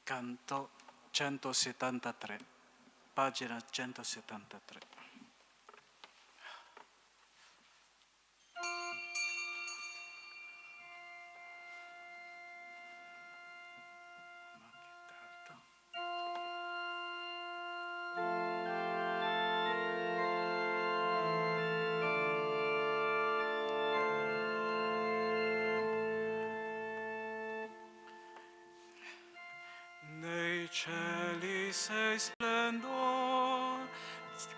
Canto 173, pagina 173. Nei cieli sei splendor,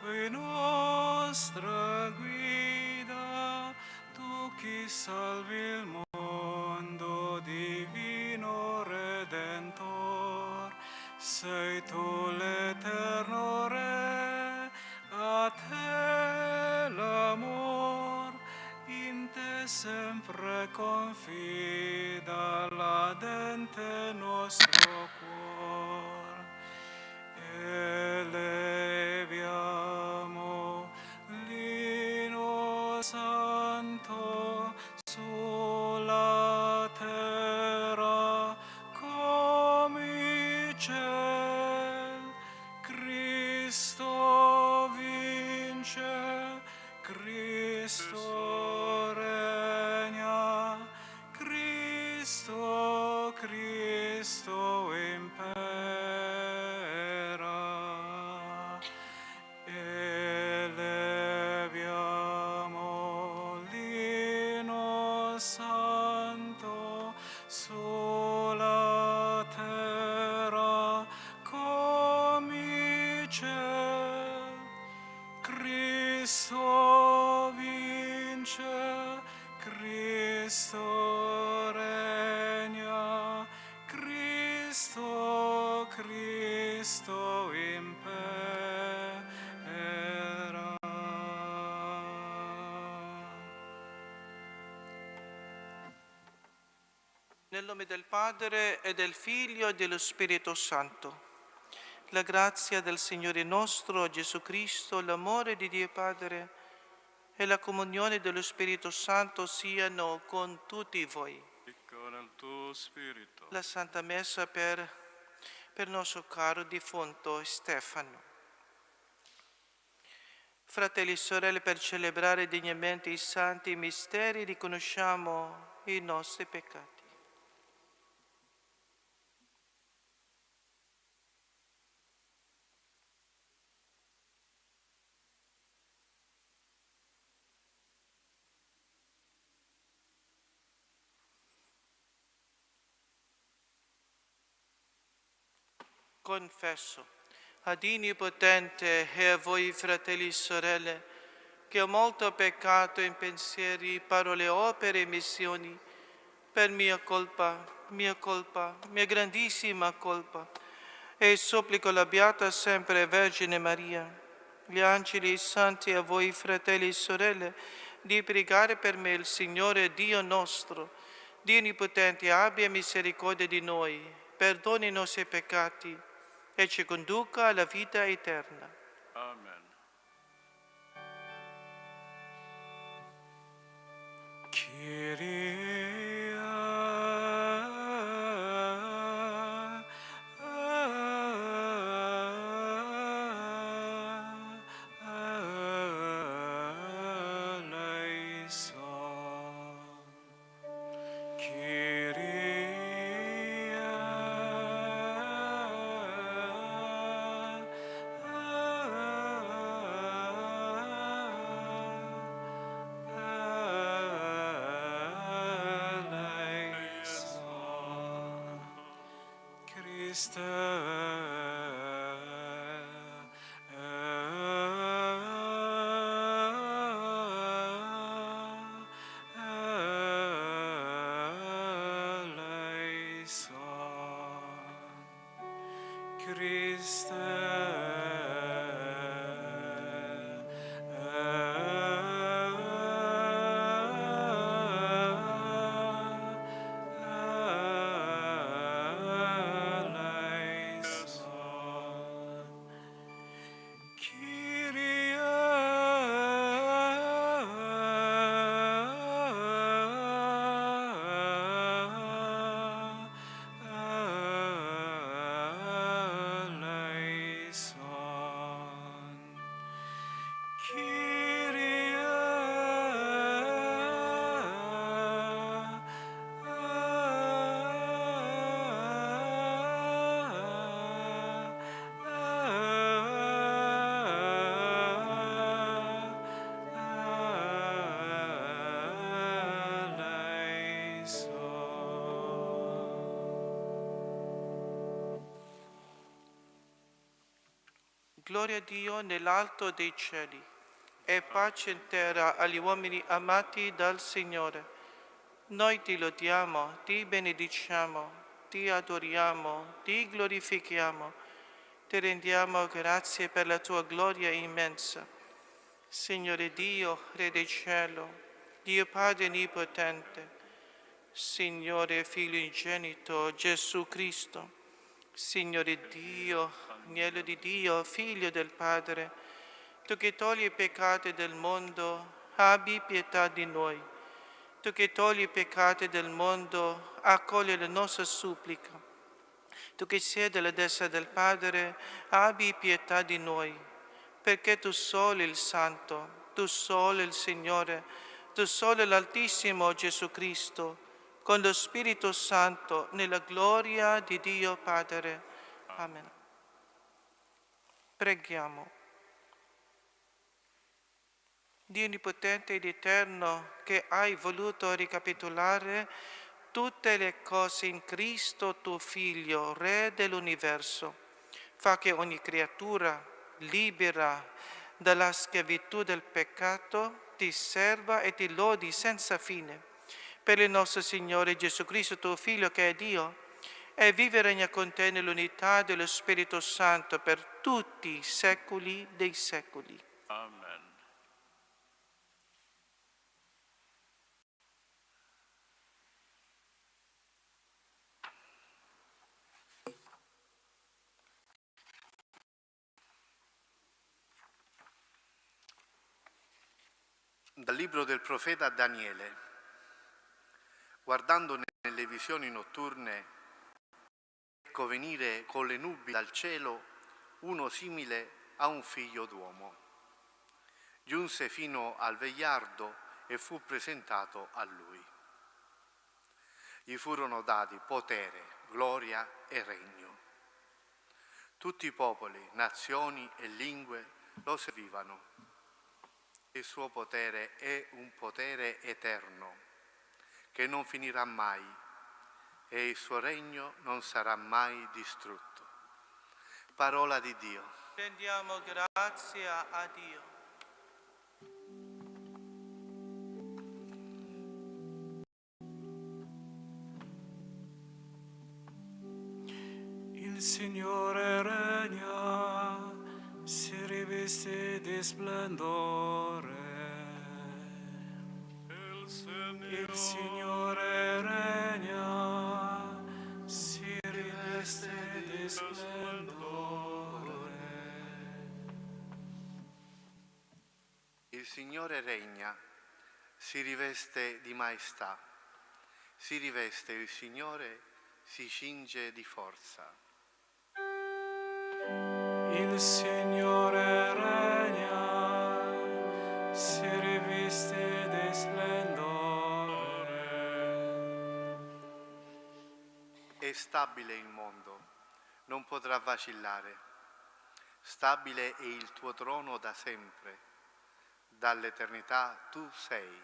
tu nostra guida, tu chi salvi il mondo, divino Redentor. Sei tu l'eterno Re, a te l'amor, in te sempre confida l'ardente nostro cuor. Eleviamo l'inno santo sulla terra come il ciel. Cristo vince, Cristo regna, Cristo, Cristo impera. Eleviamo l'inno santo sulla terra come il ciel. Cristo vince, Cristo regna, Cristo, Cristo impera. Nel nome del Padre e del Figlio e dello Spirito Santo. La grazia del Signore nostro Gesù Cristo, l'amore di Dio Padre e la comunione dello Spirito Santo siano con tutti voi. E con il tuo spirito. La Santa Messa per il nostro caro defunto Stefano. Fratelli e sorelle, per celebrare degnamente i santi misteri riconosciamo i nostri peccati. Confesso ad Dio Potente e a voi, fratelli e sorelle, che ho molto peccato in pensieri, parole, opere e missioni, per mia colpa, mia grandissima colpa. E supplico la Beata sempre Vergine Maria, gli angeli e i santi, a voi, fratelli e sorelle, di pregare per me il Signore Dio nostro. Dio Onnipotente abbia misericordia di noi, perdoni i nostri peccati e ci conduca alla vita eterna. Amen. gloria a Dio nell'alto dei cieli e pace in terra agli uomini amati dal Signore. Noi ti lodiamo, ti benediciamo, ti adoriamo, ti glorifichiamo, ti rendiamo grazie per la tua gloria immensa. Signore Dio, Re del cielo, Dio Padre Onnipotente, Signore Figlio ingenito Gesù Cristo, Signore Dio, Agnello di Dio, Figlio del Padre, tu che togli i peccati del mondo, abbi pietà di noi. Tu che togli i peccati del mondo, accogli la nostra supplica. Tu che siedi alla destra del Padre, abbi pietà di noi, perché tu solo il Santo, tu solo il Signore, tu solo l'Altissimo Gesù Cristo, con lo Spirito Santo, nella gloria di Dio Padre. Amen. Preghiamo. Dio Onnipotente ed Eterno, che hai voluto ricapitolare tutte le cose in Cristo, tuo Figlio, Re dell'universo, fa che ogni creatura, libera dalla schiavitù del peccato, ti serva e ti lodi senza fine. Per il nostro Signore Gesù Cristo, tuo Figlio, che è Dio, e vive e regna con te nell'unità dello Spirito Santo per tutti i secoli dei secoli. Amen. Dal libro del profeta Daniele. Guardando nelle visioni notturne, ecco venire con le nubi dal cielo uno simile a un figlio d'uomo. Giunse fino al vegliardo e fu presentato a lui. Gli furono dati potere, gloria e regno. Tutti i popoli, nazioni e lingue lo servivano. Il suo potere è un potere eterno, che non finirà mai, e il suo regno non sarà mai distrutto. Parola di Dio. Rendiamo grazia a Dio. Il Signore regna, si riveste di splendore. Il Signore regna, si riveste di splendore. Il Signore regna, si riveste di maestà. Si riveste il Signore, si cinge di forza. Il Signore regna, si riveste di splendore. È stabile il mondo, non potrà vacillare. Stabile è il tuo trono da sempre, dall'eternità tu sei.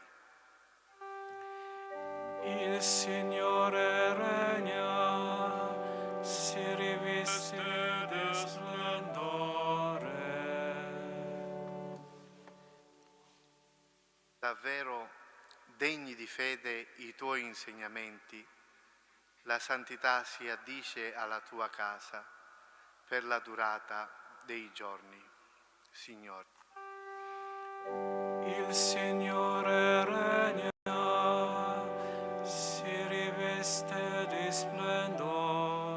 Il Signore regna, si riveste di splendore. Davvero degni di fede i tuoi insegnamenti, la santità si addice alla tua casa per la durata dei giorni, Signore. Il Signore regna, si riveste di splendore.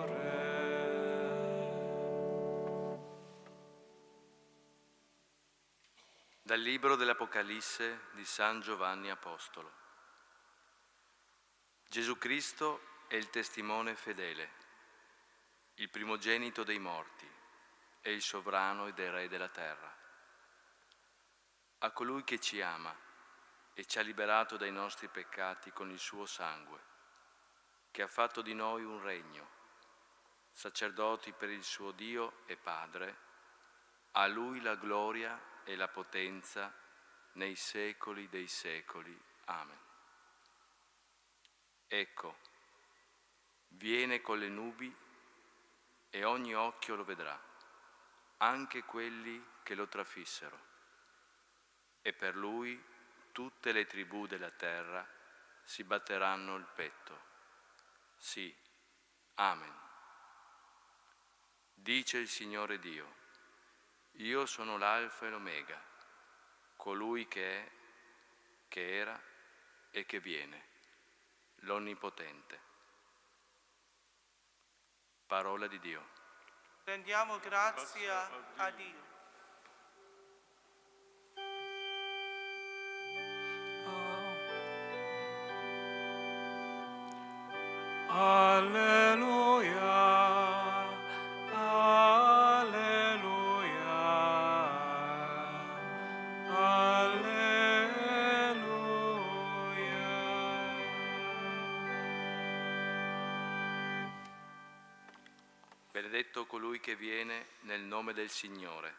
Dal libro dell'Apocalisse di San Giovanni Apostolo. Gesù Cristo è il testimone fedele, il primogenito dei morti e il sovrano ed re della terra. A colui che ci ama e ci ha liberato dai nostri peccati con il suo sangue, che ha fatto di noi un regno, sacerdoti per il suo Dio e Padre, a Lui la gloria e la potenza nei secoli dei secoli. Amen. Ecco, viene con le nubi e ogni occhio lo vedrà, anche quelli che lo trafissero. E per lui tutte le tribù della terra si batteranno il petto. Sì, Amen. Dice il Signore Dio: io sono l'Alfa e l'Omega, colui che è, che era e che viene, l'Onnipotente. Parola di Dio. Rendiamo grazia a Dio. Alleluia, alleluia, alleluia. Benedetto colui che viene nel nome del Signore.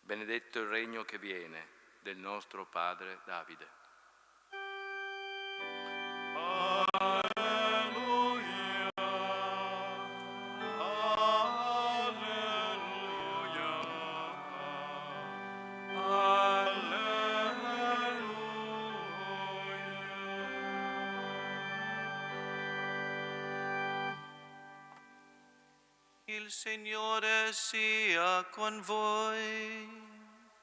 Benedetto il regno che viene del nostro padre Davide. Alleluia, alleluia, alleluia. Il Signore sia con voi.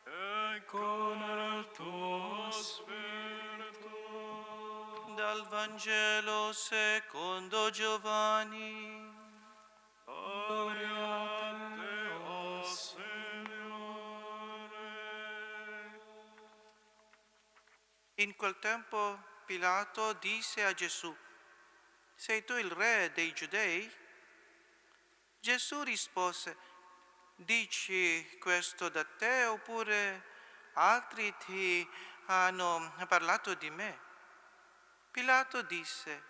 E con il tuo spirito. Dal Vangelo secondo Giovanni. Gloria a te, o Signore. In quel tempo Pilato disse a Gesù: sei tu il re dei Giudei? Gesù rispose: dici questo da te oppure altri ti hanno parlato di me? Pilato disse: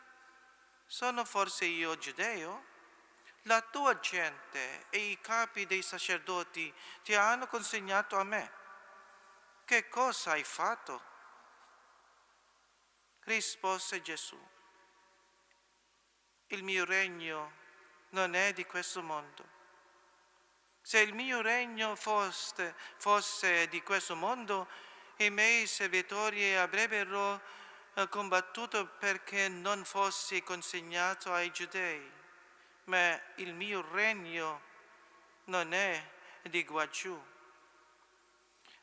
sono forse io giudeo? La tua gente e i capi dei sacerdoti ti hanno consegnato a me. Che cosa hai fatto? Rispose Gesù: il mio regno non è di questo mondo. Se il mio regno fosse di questo mondo, i miei servitori avrebbero combattuto perché non fossi consegnato ai giudei. Ma il mio regno non è di qua giù.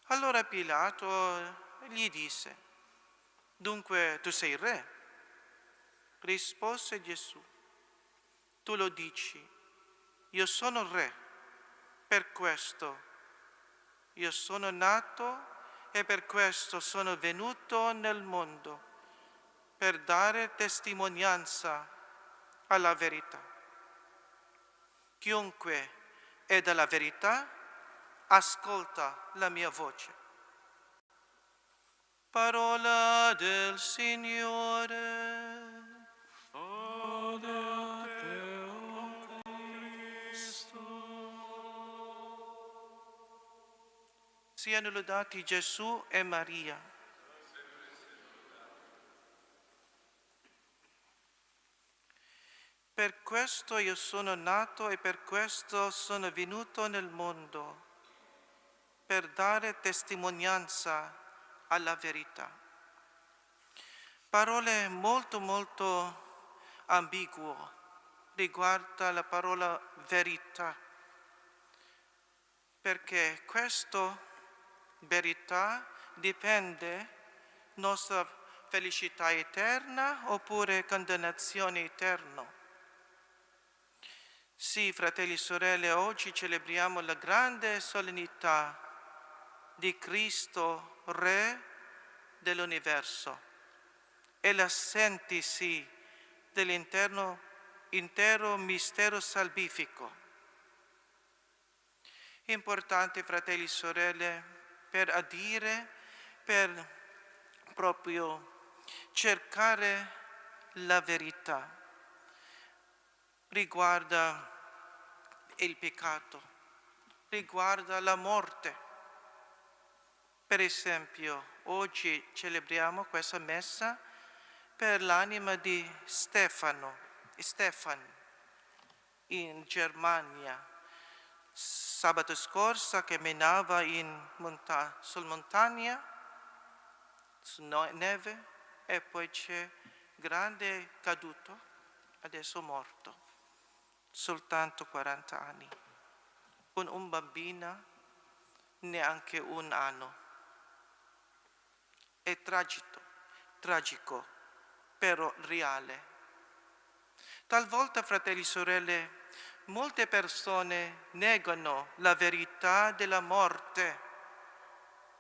Allora Pilato gli disse: dunque tu sei re? Rispose Gesù: tu lo dici, io sono re. Per questo io sono nato e per questo sono venuto nel mondo, per dare testimonianza alla verità. Chiunque è dalla verità ascolta la mia voce. Parola del Signore. Lode a te, o Cristo. Siano lodati Gesù e Maria. Per questo io sono nato e per questo sono venuto nel mondo, per dare testimonianza alla verità. Parole molto ambigue riguardo la parola verità, perché questa verità dipende nostra felicità eterna oppure condannazione eterna. Sì, fratelli e sorelle, oggi celebriamo la grande solennità di Cristo, Re dell'universo, e la sintesi dell'intero mistero salvifico. Importante, fratelli e sorelle, per adire, per proprio cercare la verità. Riguarda il peccato, riguarda la morte. Per esempio, oggi celebriamo questa messa per l'anima di Stefan in Germania. Sabato scorso camminava sul montagna, su neve, e poi c'è grande caduto, adesso morto, soltanto 40 anni. Un bambino, neanche un anno. È tragico, però reale. Talvolta, fratelli e sorelle, molte persone negano la verità della morte.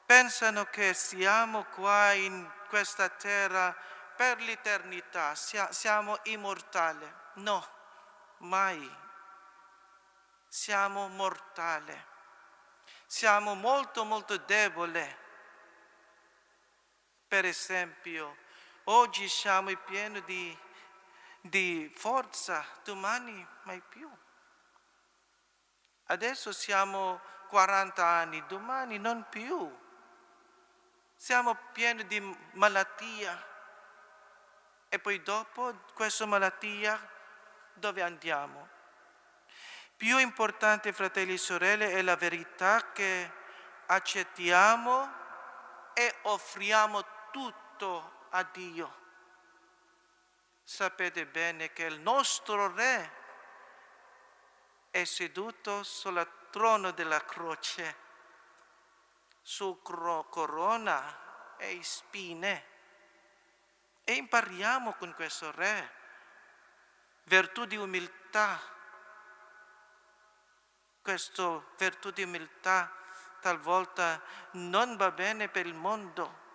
Pensano che siamo qua in questa terra per l'eternità, siamo immortali. No, mai. Siamo mortali. Siamo molto, molto deboli. Per esempio, oggi siamo pieni di forza, domani mai più. Adesso siamo 40 anni, domani non più. Siamo pieni di malattia. E poi dopo questa malattia dove andiamo? Più importante, fratelli e sorelle, è la verità che accettiamo e offriamo tutto a Dio. Sapete bene che il nostro Re è seduto sul trono della croce, su corona e spine. E impariamo con questo Re virtù di umiltà. Questa virtù di umiltà talvolta non va bene per il mondo.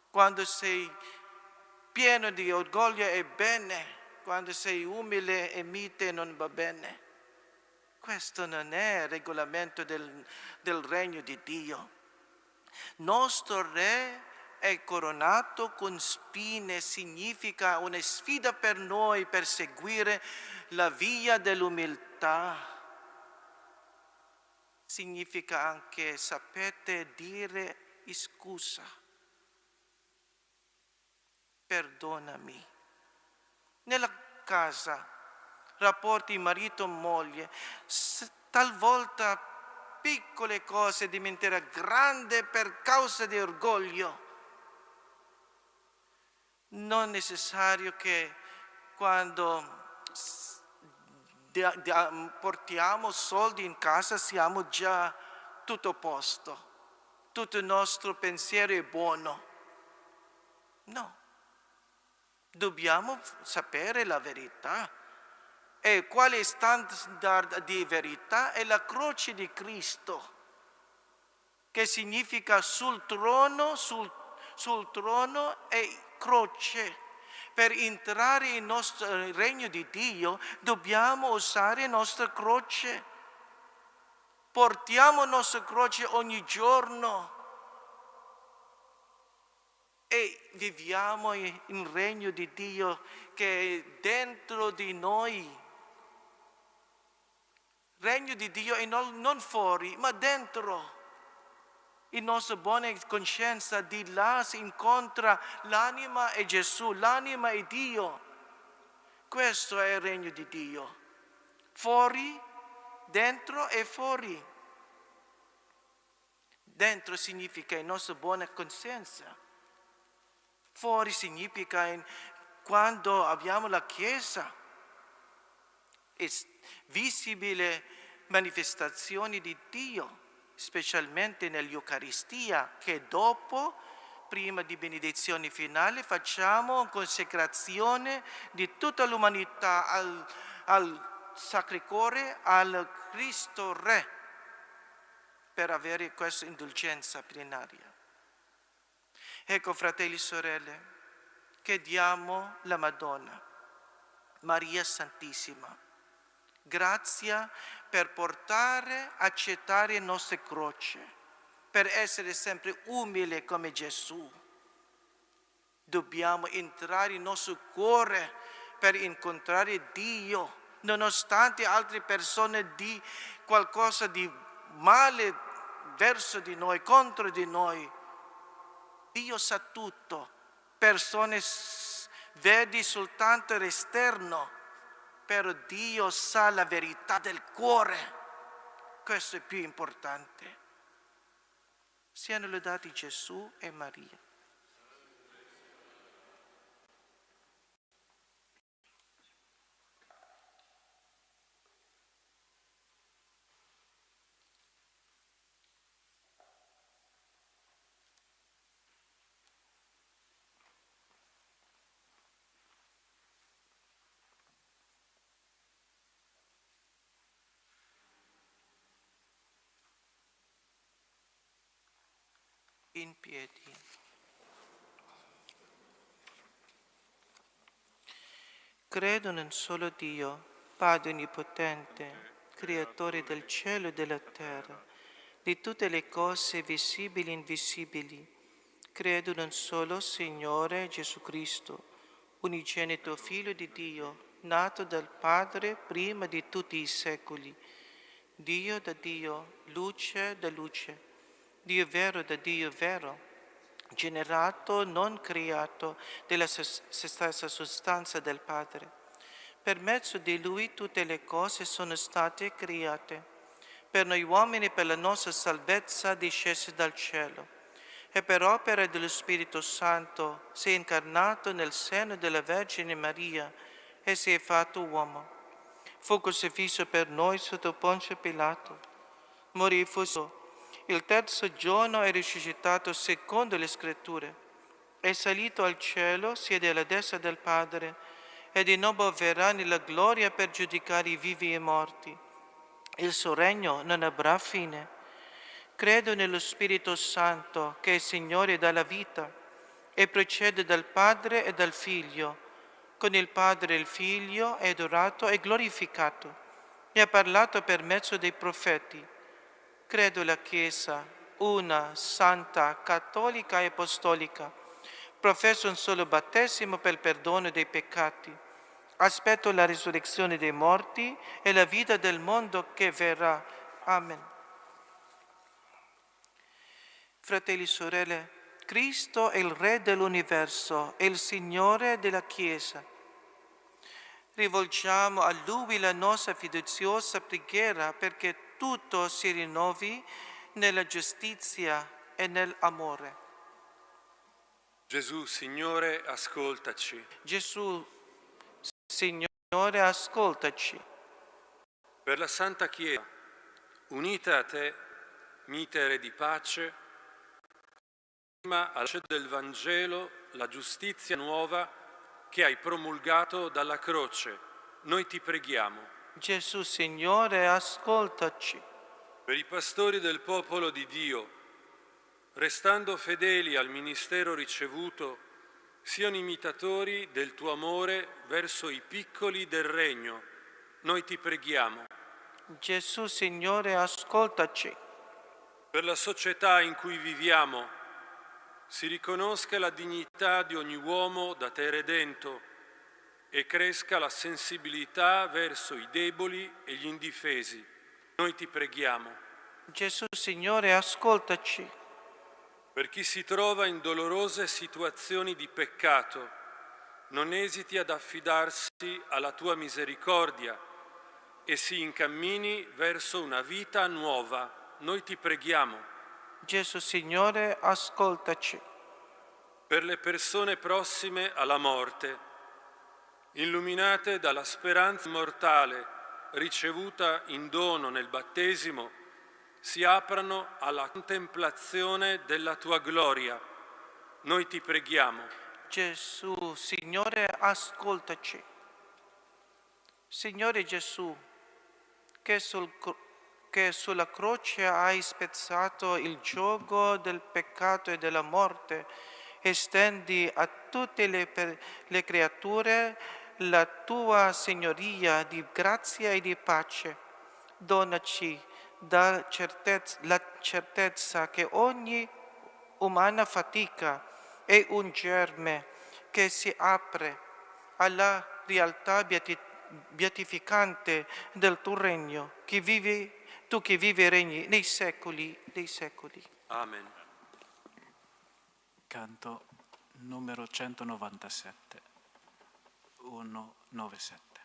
Quando sei pieno di orgoglio è bene, quando sei umile e mite non va bene. Questo non è il regolamento del regno di Dio. Nostro Re è coronato con spine, significa una sfida per noi per seguire la via dell'umiltà. Significa anche sapete dire scusa, perdonami. Nella casa, rapporti marito-moglie, talvolta piccole cose diventeranno grandi per causa di orgoglio. Non è necessario che quando portiamo soldi in casa siamo già tutto a posto, tutto il nostro pensiero è buono. No, dobbiamo sapere la verità. E quale standard di verità? È la croce di Cristo, che significa sul trono e croce. Per entrare nel nostro regno di Dio dobbiamo usare la nostra croce. Portiamo la nostra croce ogni giorno e viviamo in regno di Dio che è dentro di noi. Regno di Dio è non fuori, ma dentro. La nostra buona coscienza di là si incontra l'anima e Gesù, l'anima e Dio. Questo è il regno di Dio. Fuori, dentro e fuori. Dentro significa la nostra buona coscienza. Fuori significa quando abbiamo la Chiesa. È visibile manifestazione di Dio, specialmente nell'Eucaristia, che dopo, prima di benedizione finale, facciamo consecrazione di tutta l'umanità al Sacro Cuore, al Cristo Re, per avere questa indulgenza plenaria. Ecco, fratelli e sorelle, chiediamo la Madonna, Maria Santissima, grazia per accettare le nostre croci, per essere sempre umili come Gesù. Dobbiamo entrare nel nostro cuore per incontrare Dio, nonostante altre persone di qualcosa di male verso di noi, contro di noi. Dio sa tutto, persone vedi soltanto l'esterno, però Dio sa la verità del cuore. Questo è più importante. Siano lodati Gesù e Maria. In piedi. Credo in un solo Dio, Padre Onnipotente, Creatore del cielo e della terra, di tutte le cose visibili e invisibili. Credo in un solo Signore Gesù Cristo, unigenito Figlio di Dio, nato dal Padre prima di tutti i secoli, Dio da Dio, luce da luce, Dio vero da Dio vero, generato, non creato, della stessa sostanza del Padre. Per mezzo di Lui tutte le cose sono state create. Per noi uomini, per la nostra salvezza, discese dal cielo. E per opera dello Spirito Santo si è incarnato nel seno della Vergine Maria e si è fatto uomo. Fu crocifisso per noi sotto Ponzio Pilato. Morì fu il terzo giorno è risuscitato secondo le Scritture. È salito al cielo, siede alla destra del Padre, e di nuovo verrà nella gloria per giudicare i vivi e i morti. Il suo regno non avrà fine. Credo nello Spirito Santo, che è Signore dalla vita, e procede dal Padre e dal Figlio. Con il Padre e il Figlio è adorato e glorificato, e ha parlato per mezzo dei profeti. Credo alla Chiesa, una, santa, cattolica e apostolica. Professo un solo battesimo per il perdono dei peccati. Aspetto la risurrezione dei morti e la vita del mondo che verrà. Amen. Fratelli e sorelle, Cristo è il Re dell'universo, è il Signore della Chiesa. Rivolgiamo a Lui la nostra fidenziosa preghiera perché tutto si rinnovi nella giustizia e nell'amore. Gesù, Signore, ascoltaci. Gesù, Signore, ascoltaci. Per la Santa Chiesa, unita a te, mitere di pace, alla luce del Vangelo, la giustizia nuova che hai promulgato dalla croce, noi ti preghiamo. Gesù, Signore, ascoltaci. Per i pastori del popolo di Dio, restando fedeli al ministero ricevuto, siano imitatori del tuo amore verso i piccoli del regno, noi ti preghiamo. Gesù, Signore, ascoltaci. Per la società in cui viviamo, si riconosca la dignità di ogni uomo da te redento e cresca la sensibilità verso i deboli e gli indifesi. Noi ti preghiamo. Gesù, Signore, ascoltaci. Per chi si trova in dolorose situazioni di peccato, non esiti ad affidarsi alla tua misericordia e si incammini verso una vita nuova. Noi ti preghiamo. Gesù, Signore, ascoltaci. Per le persone prossime alla morte, illuminate dalla speranza immortale ricevuta in dono nel battesimo, si aprano alla contemplazione della tua gloria. Noi ti preghiamo. Gesù, Signore, ascoltaci. Signore Gesù, che sulla croce hai spezzato il giogo del peccato e della morte, estendi a tutte le creature la tua signoria di grazia e di pace. Donaci la certezza che ogni umana fatica è un germe che si apre alla realtà beatificante del tuo regno, tu che vivi e regni nei secoli dei secoli. Amen. Canto numero 197, 197.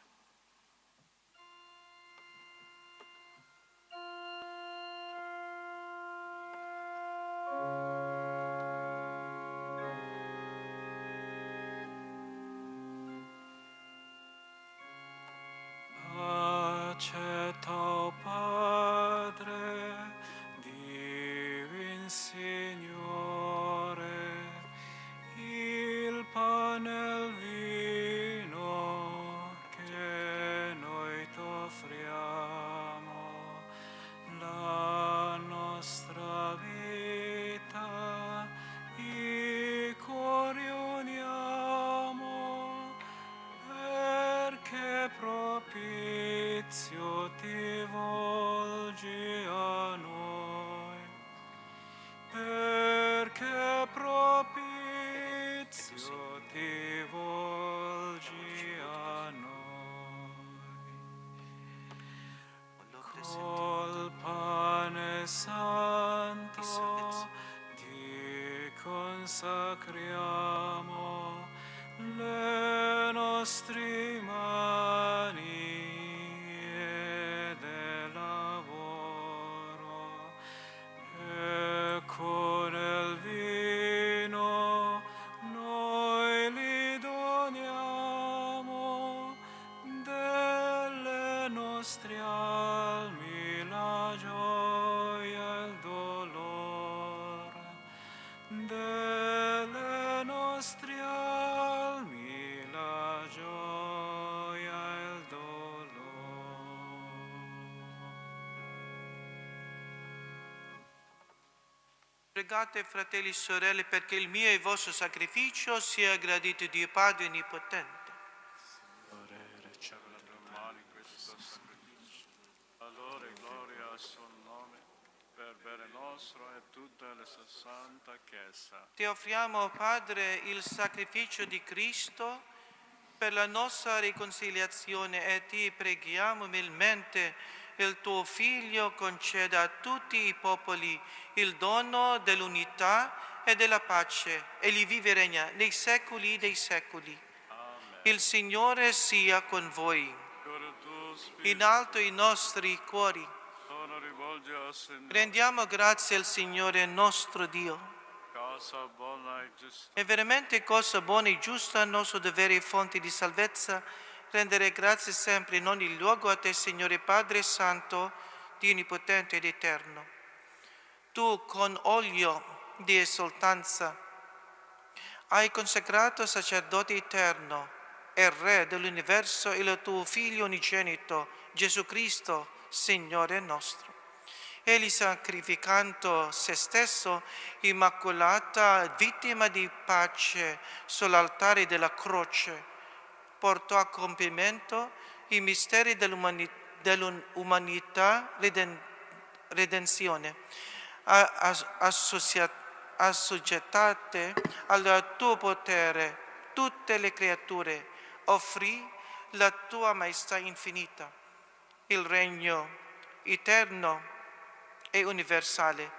Col pane santo salvezza. ti consacriamo le nostre mani ed il lavoro e con il vino noi li doniamo delle nostre almi la gioia e il dolore, delle nostre almi la gioia e il dolore. Pregate, fratelli e sorelle, perché il mio e il vostro sacrificio sia gradito a Dio Padre Onnipotente. Mani questo sacrificio, allora gloria al suo nome, per bene nostro e tutta la sua santa Chiesa. Ti offriamo, Padre, il sacrificio di Cristo per la nostra riconciliazione e ti preghiamo umilmente il tuo Figlio conceda a tutti i popoli il dono dell'unità e della pace, e gli vive e regna nei secoli dei secoli. Il Signore sia con voi. Con il tuo spirito In alto i nostri cuori. sono rivolti al Signore, Rendiamo grazie al Signore nostro Dio. casa buona e giusta. È veramente cosa buona e giusta, nostro dovere e fonte di salvezza, rendere grazie sempre in ogni luogo a te, Signore Padre Santo, Dio Onnipotente ed Eterno. Tu con olio di esultanza hai consacrato sacerdote eterno e Re dell'universo il tuo Figlio unigenito, Gesù Cristo, Signore nostro. Egli sacrificando se stesso, immacolata vittima di pace sull'altare della croce, portò a compimento i misteri dell'umanità redenzione, assoggettate al tuo potere tutte le creature, offrì la tua maestà infinita, il regno eterno e universale,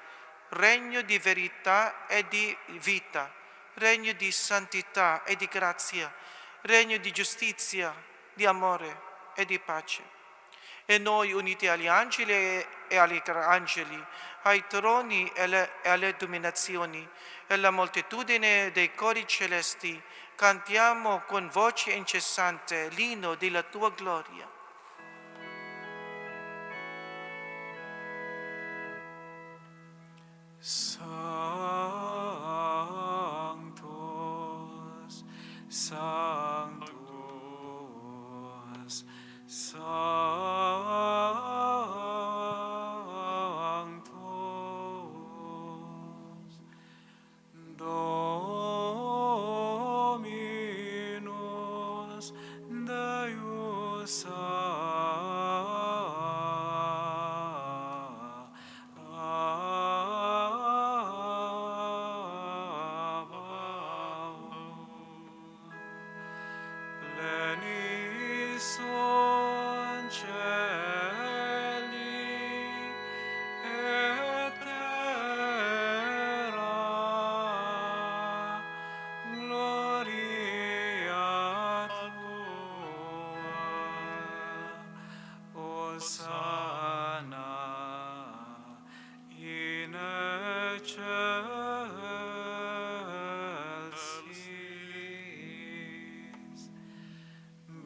regno di verità e di vita, regno di santità e di grazia, regno di giustizia, di amore e di pace. E noi, uniti agli angeli e agli angeli, ai troni e alle dominazioni, e alla moltitudine dei cori celesti, cantiamo con voce incessante l'inno della tua gloria. Sanctus, Sanctus, Sanctus, Dominus Deus Lenison celi et terra, gloria tua, Hosanna in excelsis.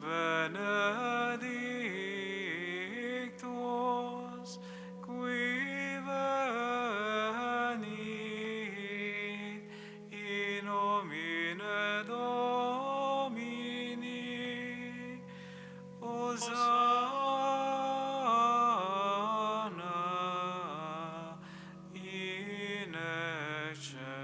Benedictus qui venit in nomine Domini, Hosanna in excelsis.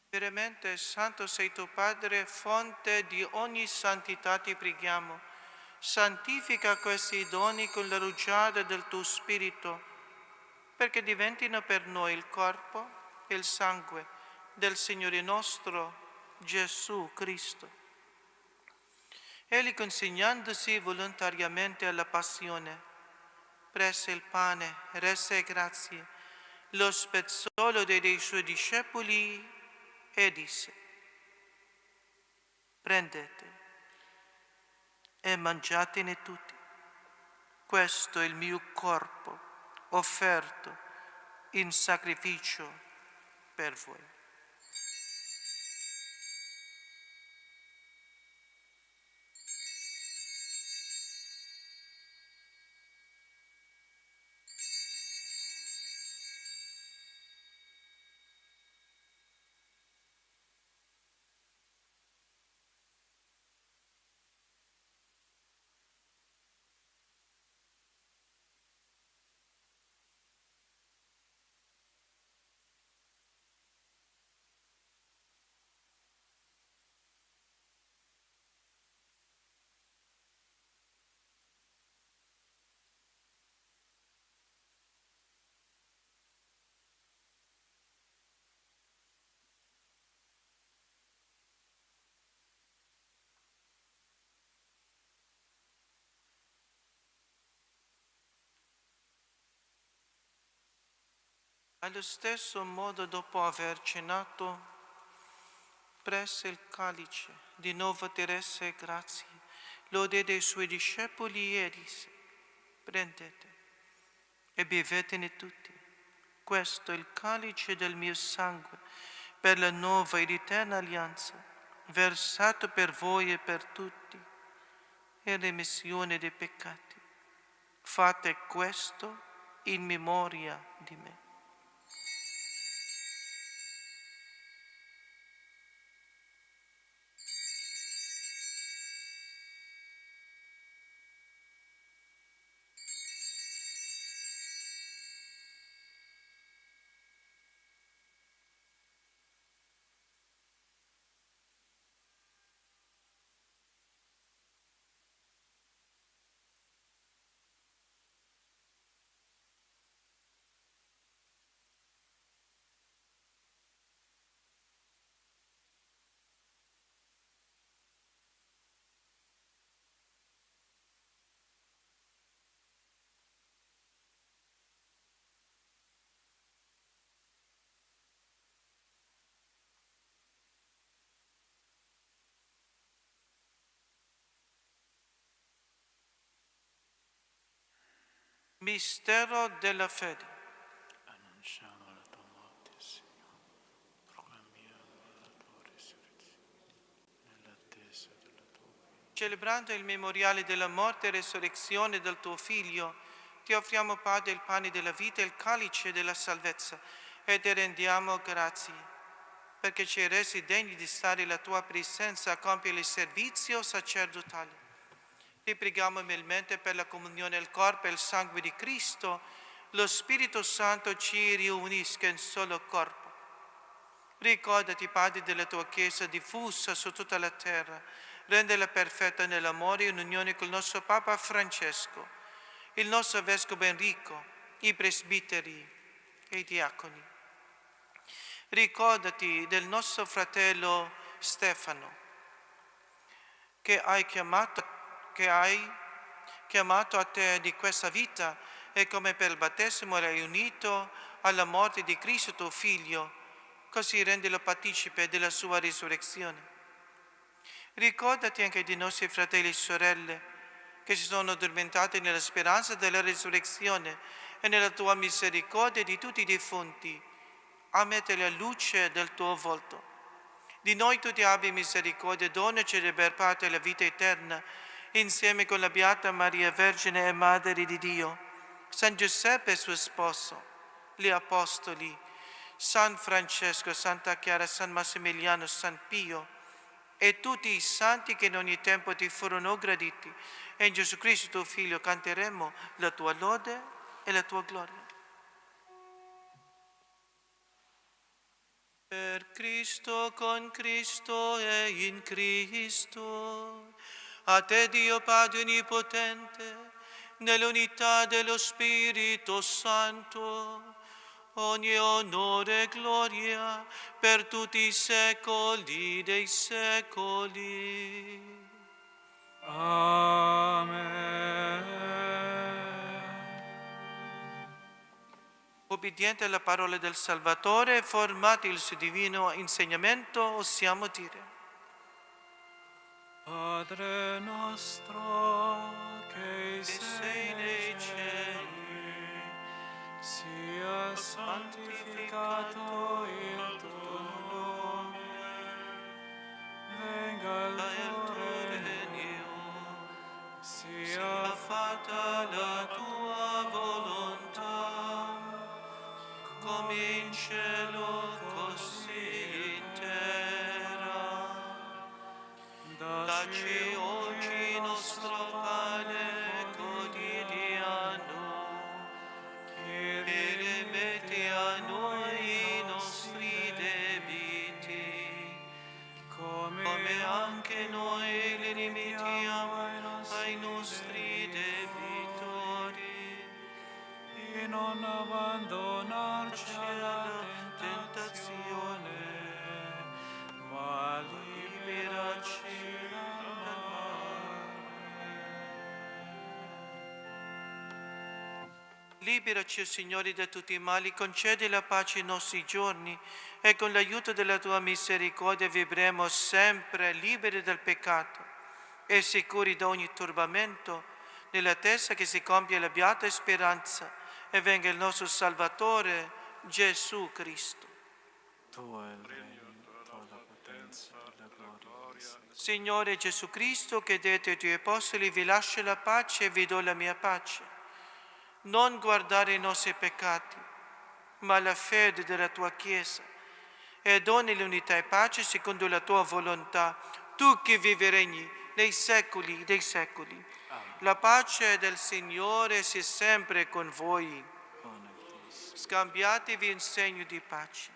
Veramente santo sei tu, Padre, fonte di ogni santità, ti preghiamo. Santifica questi doni con la rugiada del tuo Spirito, perché diventino per noi il corpo e il sangue del Signore nostro Gesù Cristo. Egli, consegnandosi volontariamente alla passione, prese il pane, rese grazie, lo spezzò, lo diede ai suoi discepoli e disse: prendete e mangiatene tutti. Questo è il mio corpo offerto in sacrificio per voi. Allo stesso modo, dopo aver cenato, prese il calice, di nuovo ti rese grazie, lo diede ai suoi discepoli e disse: prendete e bevetene tutti. Questo è il calice del mio sangue, per la nuova ed eterna alleanza, versato per voi e per tutti, in remissione dei peccati. Fate questo in memoria di me. Mistero della fede. Annunciamo la tua morte, Signore, proclamiamo la tua risurrezione, nell'attesa della tua venita. Celebrando il memoriale della morte e resurrezione del tuo Figlio, ti offriamo, Padre, il pane della vita e il calice della salvezza, e ti rendiamo grazie, perché ci hai resi degni di stare alla tua presenza a compiere il servizio sacerdotale. Ti preghiamo umilmente per la comunione del corpo e il sangue di Cristo, lo Spirito Santo ci riunisca in solo corpo. Ricordati, Padre, della tua Chiesa diffusa su tutta la terra, rendela perfetta nell'amore e in unione col nostro Papa Francesco, il nostro Vescovo Enrico, i presbiteri e i diaconi. Ricordati del nostro fratello Stefano, che hai chiamato a te di questa vita e come per il battesimo l'hai unito alla morte di Cristo tuo Figlio, così rendilo partecipe della sua risurrezione. Ricordati anche dei nostri fratelli e sorelle che si sono addormentati nella speranza della risurrezione e nella tua misericordia di tutti i defunti. Ammette la luce del tuo volto. Di noi tutti abbi misericordia, donaci di aver parte alla vita eterna, insieme con la Beata Maria Vergine e Madre di Dio, San Giuseppe suo sposo, gli Apostoli, San Francesco, Santa Chiara, San Massimiliano, San Pio e tutti i santi che in ogni tempo ti furono graditi. E in Gesù Cristo tuo Figlio canteremo la tua lode e la tua gloria. Per Cristo, con Cristo e in Cristo, a te Dio Padre Onnipotente, nell'unità dello Spirito Santo, ogni onore e gloria per tutti i secoli dei secoli. Obbediente alla parola del Salvatore, formati il suo divino insegnamento, osiamo dire: Padre nostro che sei nei cieli, sia santificato il tuo nome, venga il tuo regno, sia fatta la tua volontà, come in cielo così in terra. Dacci oggi il nostro pane quotidiano e rimetti a noi i nostri debiti, come anche noi li rimettiamo ai nostri debitori. e non abbandonarci alla tentazione, ma liberaci dal male. Liberaci, Signore, da tutti i mali, concedi la pace ai nostri giorni e con l'aiuto della tua misericordia vivremo sempre liberi dal peccato e sicuri da ogni turbamento, nell'attesa che si compia la beata speranza e venga il nostro Salvatore Gesù Cristo. Tuo è il regno, tua la potenza e la gloria. Signore Gesù Cristo, che dette ai tuoi apostoli: vi lascio la pace e vi do la mia pace. Non guardare i nostri peccati, ma la fede della tua Chiesa, e doni l'unità e pace secondo la tua volontà, tu che vivi e regni nei secoli dei secoli. La pace del Signore sia sempre con voi. Con il tuo spirito. Scambiatevi in segno di pace.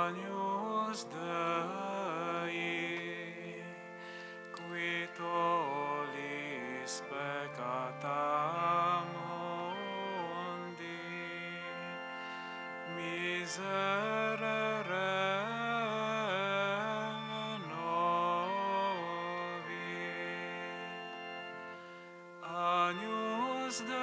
Agnus Dei, qui tollis peccata mundi, miserere novi. Agnus Dei,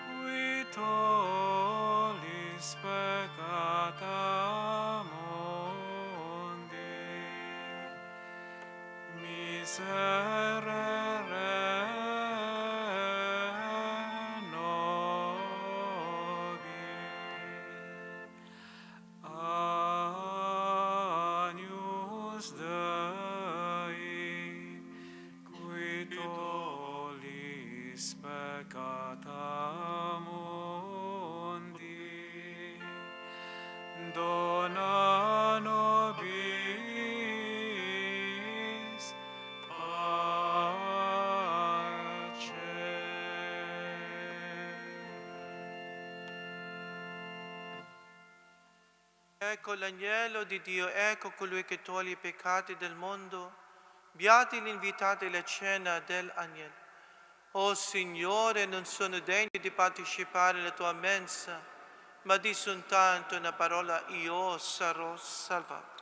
qui tollis peccata mundi, miserere novi. Agnus Dei, qui tollis peccata mundi, dona nobis pace. Ecco l'agnello di Dio, ecco colui che toglie i peccati del mondo. Beati gli invitati alla cena dell'agnello. O Signore, non sono degno di partecipare alla tua mensa, ma di soltanto una parola io sarò salvato.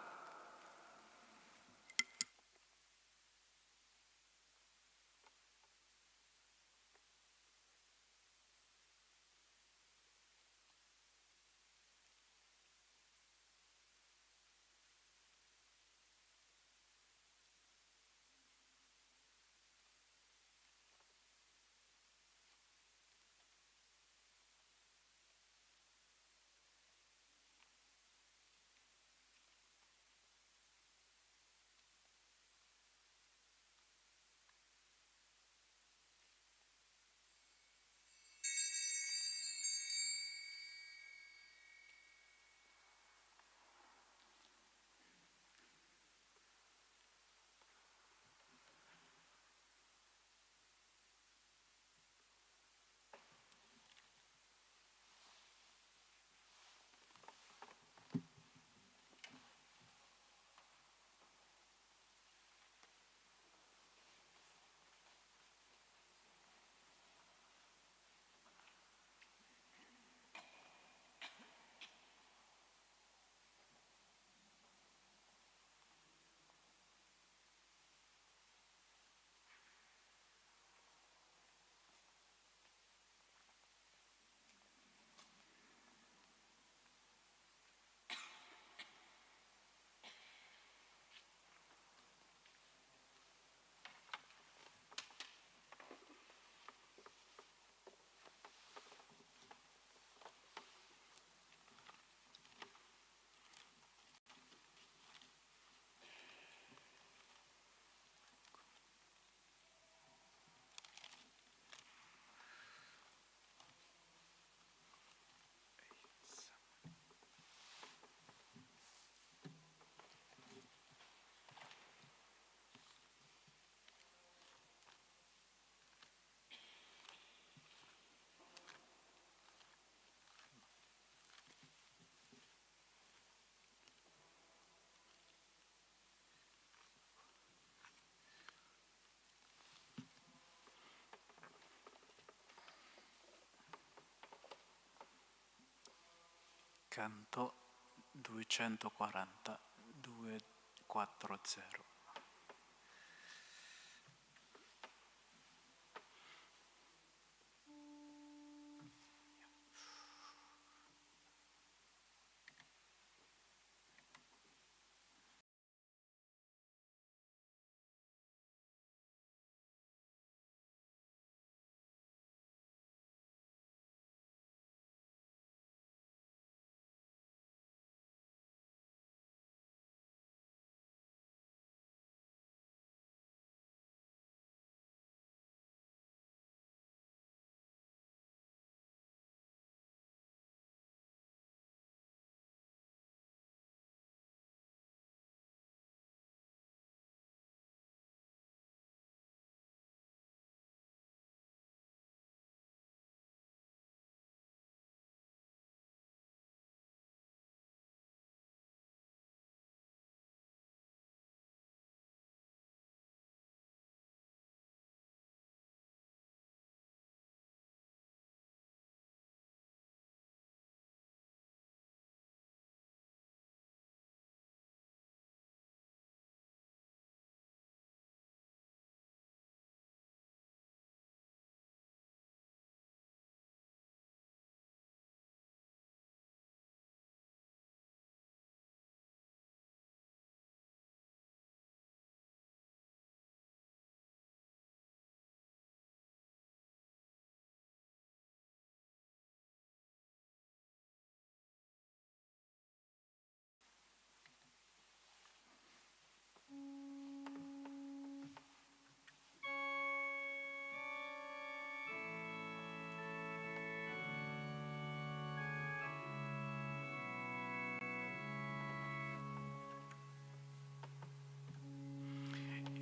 Canto 240, 240.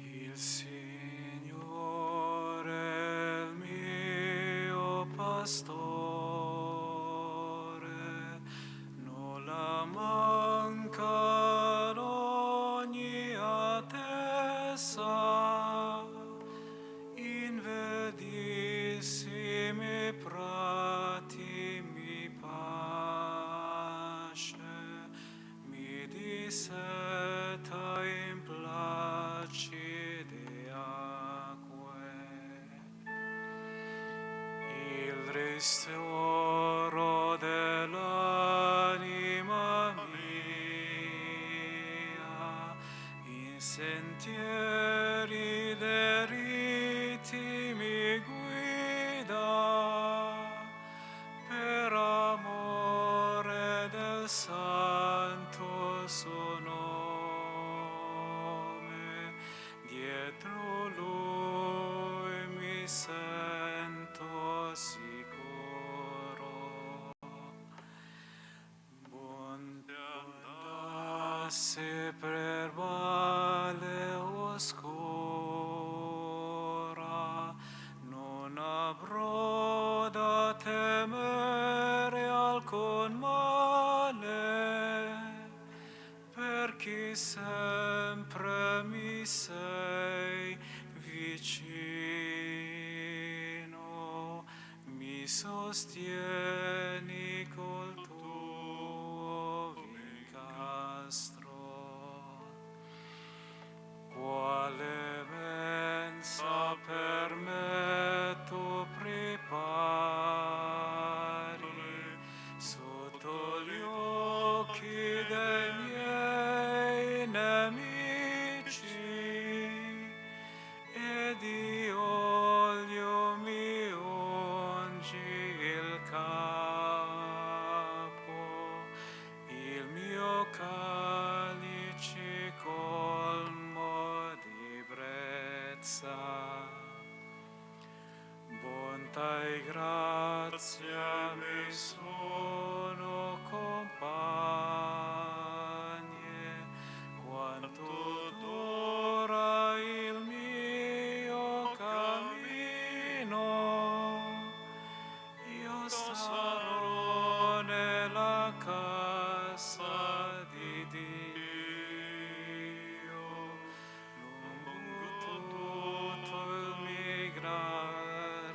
Il Signore è il mio pastore, nulla manca ad ogni attesa, in verdissimi prati mi pasce, mi disseta in placide acque. Il ristoro dell'anima mia, in sentieri diritti mi guida, per amore del santo suo nome, dietro lui mi sento sicuro. Bontà se per valle oscura, non avrò da temere alcun male, perché sempre mi sei vicino, mi sostieni col tuo vicastro. Quale mensa per me tu prepari sotto gli occhi dei miei nemici, ed di olio mi ungi il capo, il mio calice colmo di brezza. Bontà e grazia mi sono compagne, quanto dura il mio cammino. Io sarò nella casa di Dio lungo tutto il migrare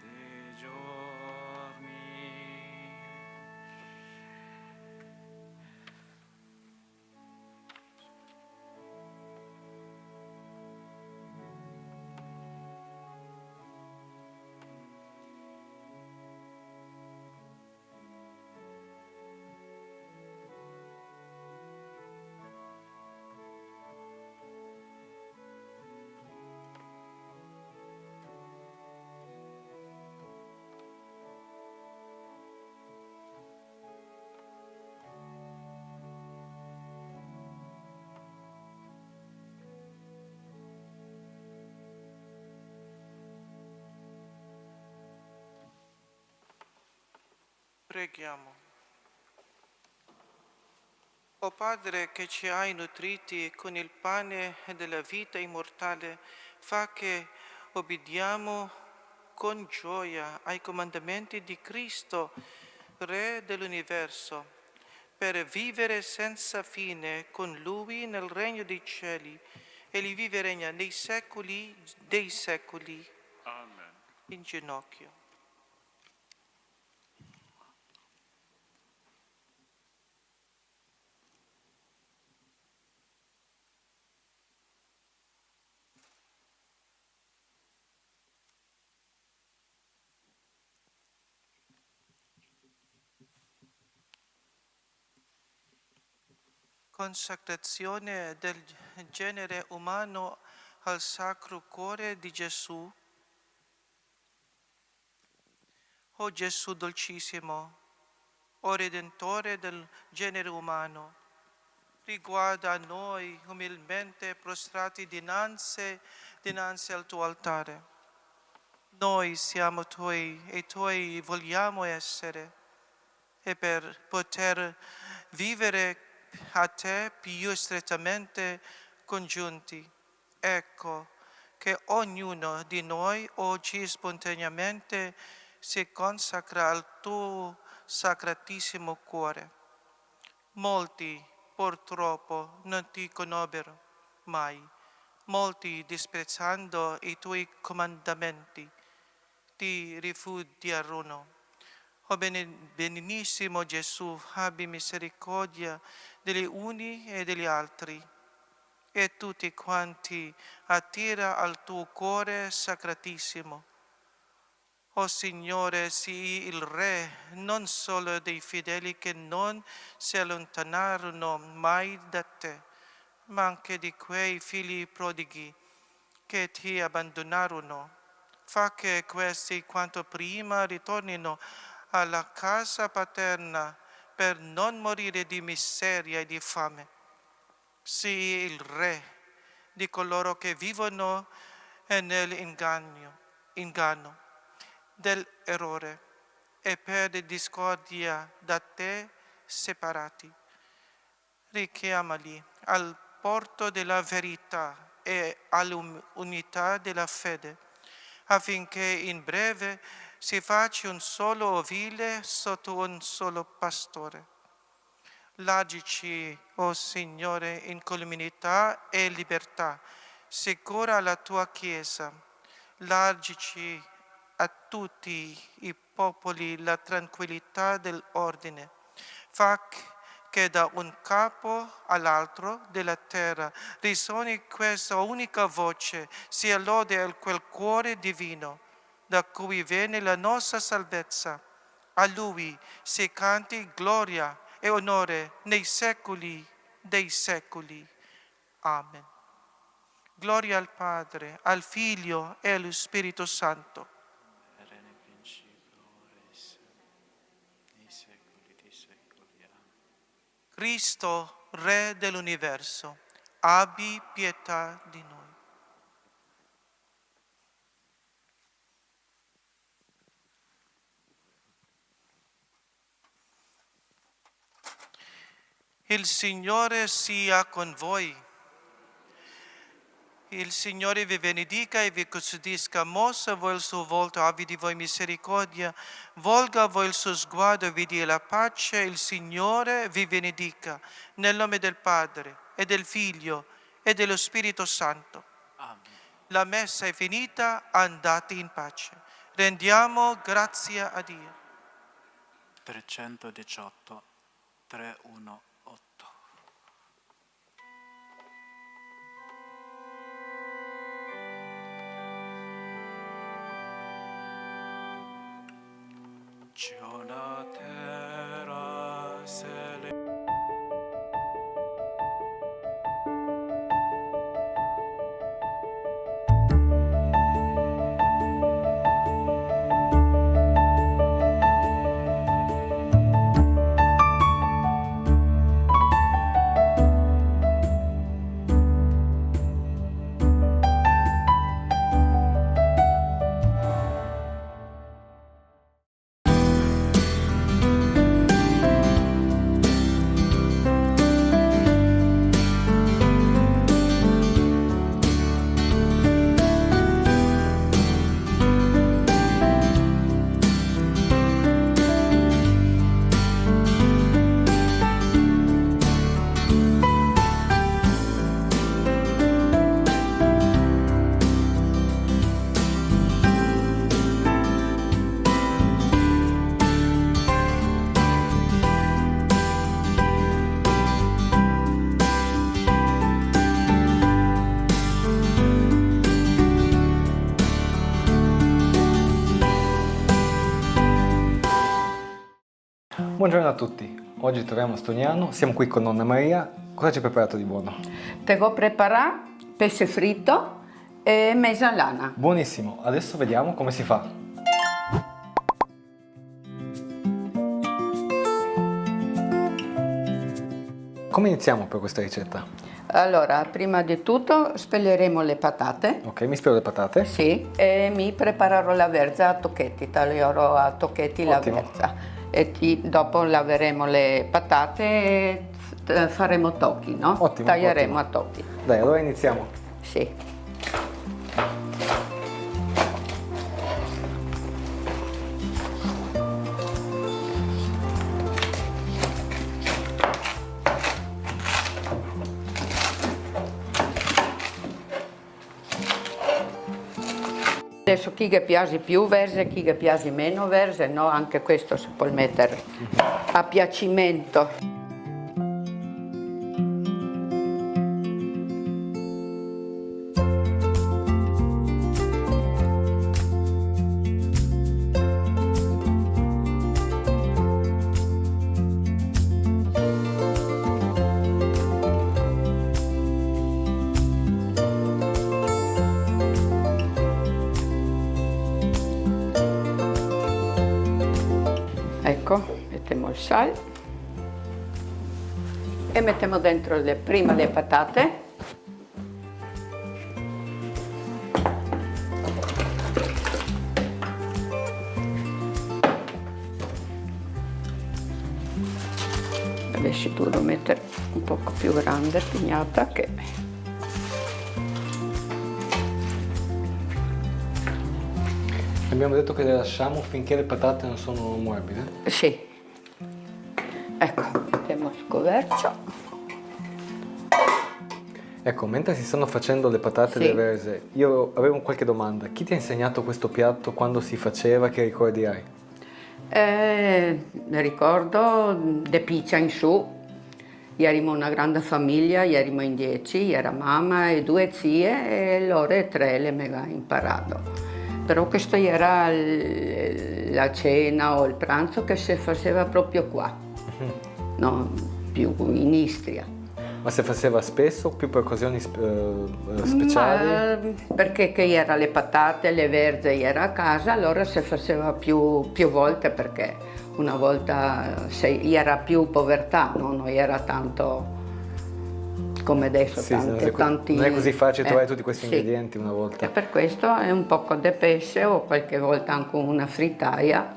dei giorni. Preghiamo. O Padre che ci hai nutriti con il pane della vita immortale, fa che obbediamo con gioia ai comandamenti di Cristo, Re dell'universo, per vivere senza fine con Lui nel regno dei cieli. Egli vive e regna nei secoli dei secoli. Amen. In ginocchio. Consacrazione del genere umano al Sacro Cuore di Gesù. O Gesù dolcissimo, o Redentore del genere umano, riguarda a noi umilmente prostrati dinanzi al tuo altare. Noi siamo tuoi e tuoi vogliamo essere, e per poter vivere a te più strettamente congiunti, ecco che ognuno di noi oggi spontaneamente si consacra al tuo sacratissimo cuore. Molti purtroppo non ti conobbero mai, molti disprezzando i tuoi comandamenti ti ripudiarono. O benissimo Gesù, abbi misericordia degli uni e degli altri, e tutti quanti attira al tuo cuore sacratissimo. O Signore, sii il Re non solo dei fedeli che non si allontanarono mai da te, ma anche di quei figli prodighi che ti abbandonarono. Fa che questi quanto prima ritornino alla casa paterna per non morire di miseria e di fame. Sii il Re di coloro che vivono nell'inganno dell'errore e per discordia da te separati. Richiamali al porto della verità e all'unità della fede, affinché in breve si faccia un solo ovile sotto un solo pastore. Largici, o Signore, in comunità e libertà, sicura la tua Chiesa. Largici a tutti i popoli la tranquillità dell'ordine. Fa che da un capo all'altro della terra risuoni questa unica voce, sia lode a quel cuore divino da cui viene la nostra salvezza. A Lui si canti gloria e onore nei secoli dei secoli. Amen. Gloria al Padre, al Figlio e allo Spirito Santo. Era nel principio, ora e sempre, nei secoli dei secoli. Amen. Cristo, Re dell'universo, abbi pietà di noi. Il Signore sia con voi. Il Signore vi benedica e vi custodisca, mostra a voi il suo volto, abbia di voi misericordia, volga a voi il suo sguardo e vi dia la pace. Il Signore vi benedica, nel nome del Padre e del Figlio e dello Spirito Santo. Amen. La messa è finita, andate in pace. Rendiamo grazie a Dio. 318, 318. Giornatera se Buongiorno a tutti, oggi troviamo a Stognano, siamo qui con nonna Maria. Cosa ci hai preparato di buono? Te voy a preparar pesce fritto e mesalana. Buonissimo, adesso vediamo come si fa. Come iniziamo per questa ricetta? Allora, prima di tutto spelleremo le patate. Ok, mi spero le patate. Sì, e mi preparerò la verza a tocchetti, taglierò a tocchetti la Ottimo. verza. E dopo laveremo le patate e faremo tocchi, no? Ottimo, Taglieremo ottimo. a tocchi. Dai, allora iniziamo. Sì. Adesso chi che piace più verze, chi che piace meno verze, no? Anche questo si può mettere a piacimento. Ecco, mettiamo il sale e mettiamo dentro prima le patate. Adesso devo mettere un poco più grande pignata che... Abbiamo detto che le lasciamo finché le patate non sono morbide. Sì. Ecco, mettiamo il covercio. Ecco, mentre si stanno facendo le patate Sì. e le verze, io avevo qualche domanda. Chi ti ha insegnato questo piatto, quando si faceva, che ricordi hai? Ricordo da piccia in su, eravamo una grande famiglia, eravamo in 10, era mamma e 2 zie e loro 3 le mega imparato. Però questo era la cena o il pranzo che si faceva proprio qua, non più in Istria. Ma si faceva spesso, più per occasioni speciali? Ma perché che era le patate, le verze era a casa, allora si faceva più volte perché una volta era più povertà, no? Non era tanto come adesso, Sì, tanti... non è così facile trovare tutti questi sì. ingredienti una volta. E per questo è un poco di pesce o qualche volta anche una frittaia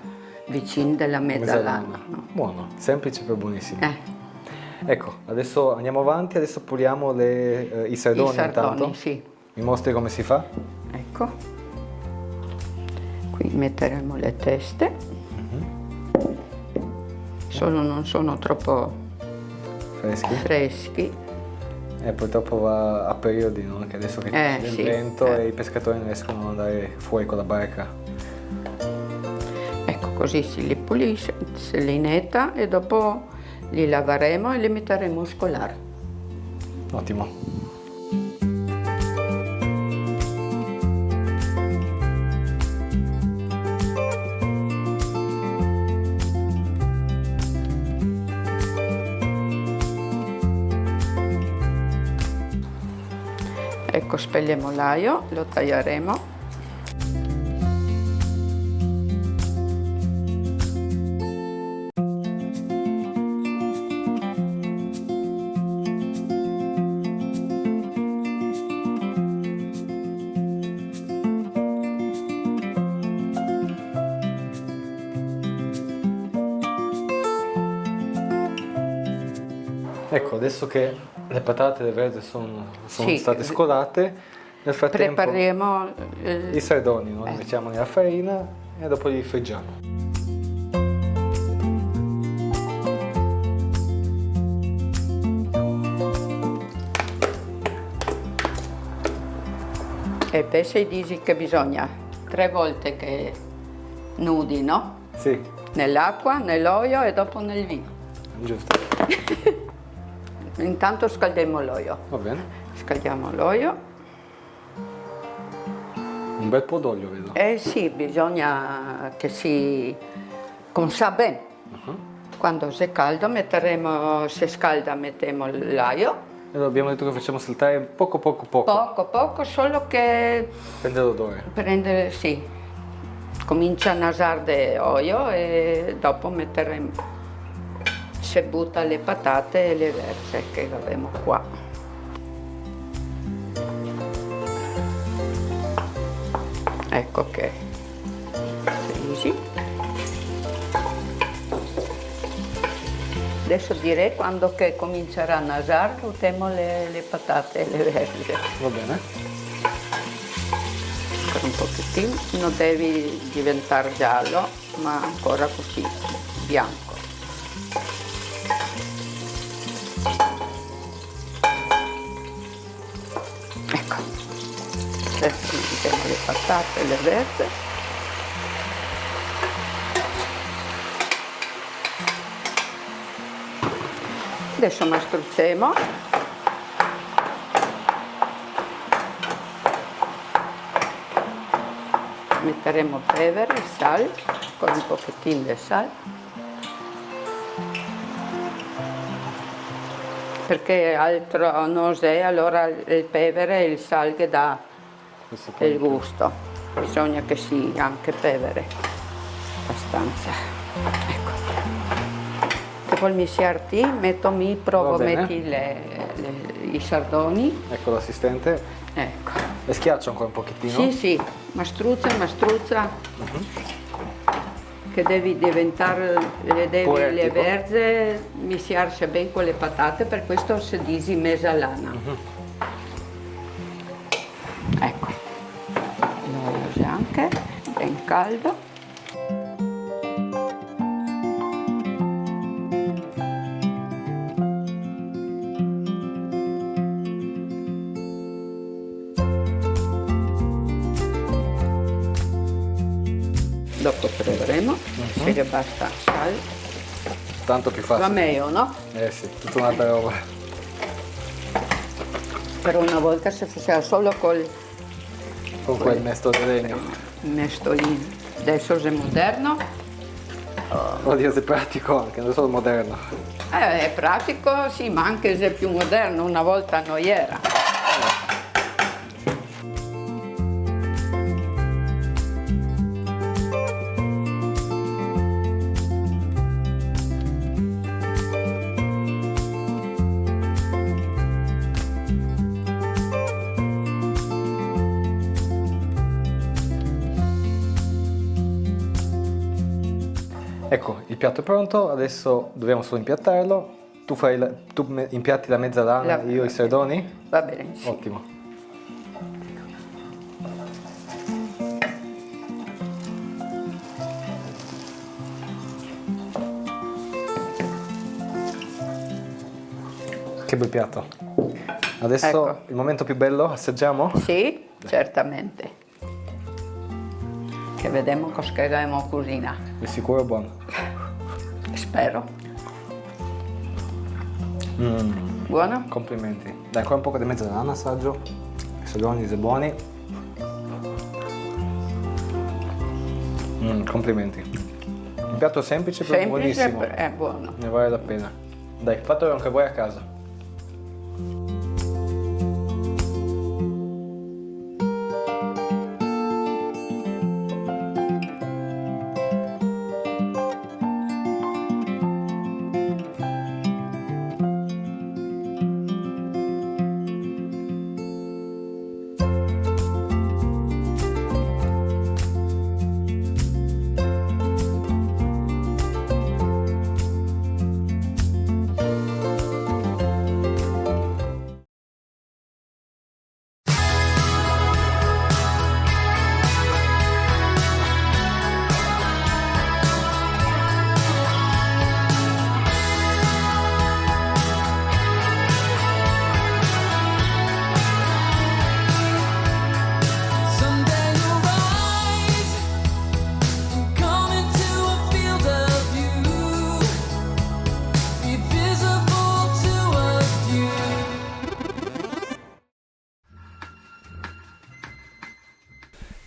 vicino della mezzalana. No? Buono, semplice però buonissimo. Eh, Ecco, adesso andiamo avanti, adesso puliamo i sardoni I sardoni, intanto. sì. Mi mostri come si fa? Ecco. Qui metteremo le teste. Non sono troppo Freschi? freschi. Purtroppo va a periodi, no? Che adesso che c'è il sì, vento e i pescatori non riescono ad andare fuori con la barca. Ecco, così si li pulisce, si li netta e dopo li laveremo e li metteremo a scolare. Ottimo. Ecco, spelliamo l'aglio, lo taglieremo. Ecco, adesso che le patate e le verze sono Sì. state scolate, nel frattempo Prepariamo i sardoni, no? Li mettiamo nella farina e dopo li friggiamo. e pesce dici che bisogna 3 volte che nudi, no? Sì, Nell'acqua, nell'olio e dopo nel vino. giusto. Intanto scaldiamo l'olio. Va bene. Scaldiamo l'olio. Un bel po' d'olio, vedo. Eh sì, bisogna che si consa bene. Quando si è caldo metteremo, se scalda mettiamo l'aglio. E abbiamo detto che facciamo saltare poco. Poco, solo che Prende l'odore. sì, comincia a nasare olio e dopo metteremo, si butta le patate e le verze che abbiamo qua. Ecco che crisi. Adesso direi quando che comincerà a nasare mettiamo le patate e le verze. Va bene? Ancora un pochettino, non devi diventare giallo, ma ancora così, bianco. Ecco, adesso mettiamo le patate e le verze. Adesso mastruzziamo. Metteremo pepe, sal, con un pochettino di sal. Perché altro non c'è, allora il pepe e il sal che dà il gusto. Bisogna che sia anche pepe, abbastanza. Ecco. Se vuoi mischiarti, provo, metti i sardoni. Ecco l'assistente. Ecco. Le schiaccio ancora un pochettino? Sì, mastruzza. Che devi diventare, le verze mischiarsi bene con le patate, per questo si dice mezzalana. Ecco, l'olio anche, ben caldo. Dopo proveremo se basta sale. Tanto più facile. Va meglio, no? Sì, tutta un'altra roba. Per una volta si faceva solo Con quel mesto di legno. mestolino. Adesso è moderno. Oddio, è pratico anche, non solo moderno. È pratico, sì, ma anche se è più moderno, una volta non era. Ecco, il piatto è pronto, adesso dobbiamo solo impiattarlo. Tu impiatti la mezzalana, io i sardoni? Va bene, sì. Ottimo. Che bel piatto. Adesso Ecco. il momento più bello, assaggiamo? Sì, certamente. Che vediamo cosa che abbiamo cucina. Di sicuro buono. Spero. Buono? Complimenti. Dai ancora un po' di mezzalana, assaggio. I sardoni sono buoni. Complimenti. Un piatto semplice però buonissimo. È buono. Ne vale la pena. Dai, fatelo anche voi a casa.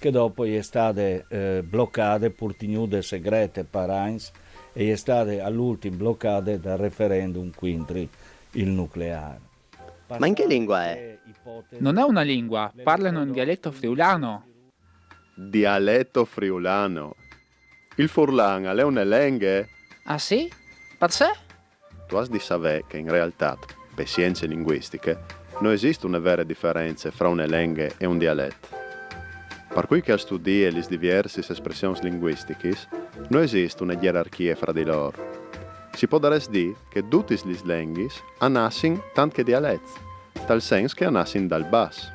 Che dopo è state bloccate per tenute segrete per anni e è stata all'ultimo bloccata dal referendum quindi il nucleare. Ma in che lingua è? Non è una lingua, parlano in dialetto friulano. Dialetto friulano. Il furlan è una lingua? Ah sì? Per sé? Tu has di sapere che in realtà, per scienze linguistiche, non esiste una vera differenza fra una lingua e un dialetto. Per cui che al studiare le diverse espressioni linguistiche, non esiste una gerarchia fra di loro. Si può dire che tutte le lingue nascono tanto che dialetti, tal senso che nascono dal basso.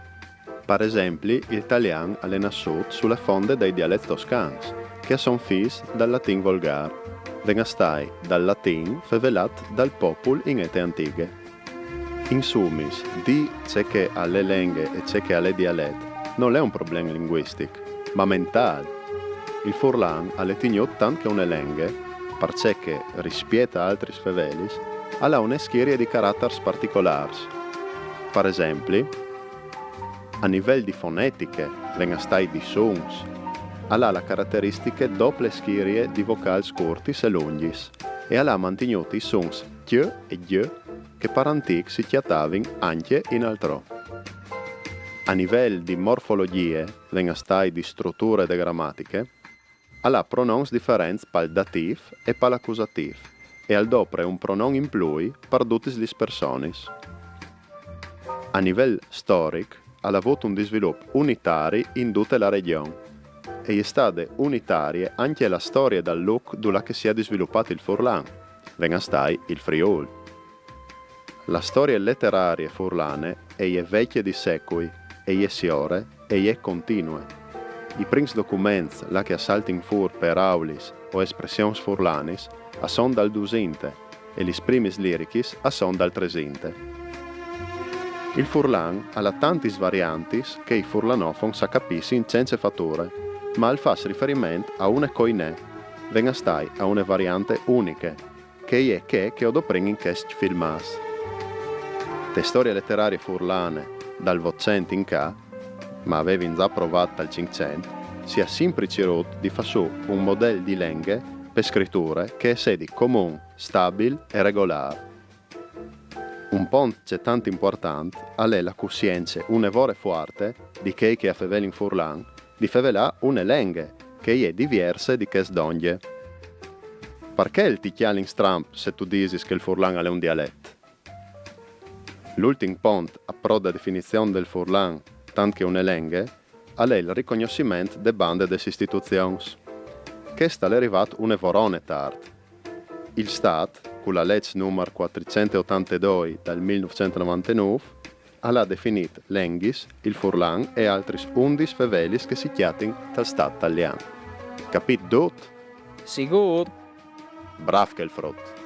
Per esempio, l'italiano è nasciuto sulle fonde dei dialetti toscani, che sono figli dal latino volgare, vengastai dal latino fevelato dal popolo in ete antiche. In summis, di c'è che alle lingue e c'è che alle dialetti non è un problema linguistico, ma mentale. Il furlan ha tenuto tanto che una lingua, perché rispetta altri fevelis, ha una serie di caratteri particolari. Per esempio, a livello di fonetiche, vengastai di sons, ha la caratteristica doppie serie di vocali corti e lunghi e ha mantenuto i sons t e g che per antichi si chiamavano anche in altro. A livello di morfologie, vengastai di strutture e grammatiche, ha pronoms differenti per il dativ e per l'accusativ e al dopo un pronom in più per tutte le persone. A livello storico, ha avuto un sviluppo unitario in tutta la regione e è stata unitaria anche la storia dal look dove si è sviluppato il furlan, vengastai il friul. La storia letteraria furlane è vecchia di secoli e è siore e è continua. I primi documenti la che assaltano fur per aulis o espressioni furlanis sono dal 200 e le prime lirichis sono dal 300. Il furlan ha tanti varianti che i furlanofoni sa capissi in senza fatture, ma al fa riferimento a una coinè, vengastai a una variante unica, che è che ho dopring in questi filmas. Le storie letterarie furlane dal 800 in ca, ma avevi già provato dal 500, si è sempre cercato di fare su un modello di lingue per scritture che è sedi comune, stabile e regolare. Un punto c'è tanto importante è la coscienza un'evore forte di che a fevel in furlan di fevelà una lingua che è diversa di che sdonge. Perché il ti chiali in stramp se tu dici che il furlan è un dialetto? L'ultimo punto a pro da definizione del furlan, tanto che una lingua, è il riconoscimento delle bande delle istituzioni. Questa è arrivata una vorone tardi. Il Stato, con la legge numero 482 del 1999, ha definito l'Enghis, il Furlan e altri 11 fevelis che si chiamano dal Stato italiano. Capito tutto? Sicuro? Brav che il frutto.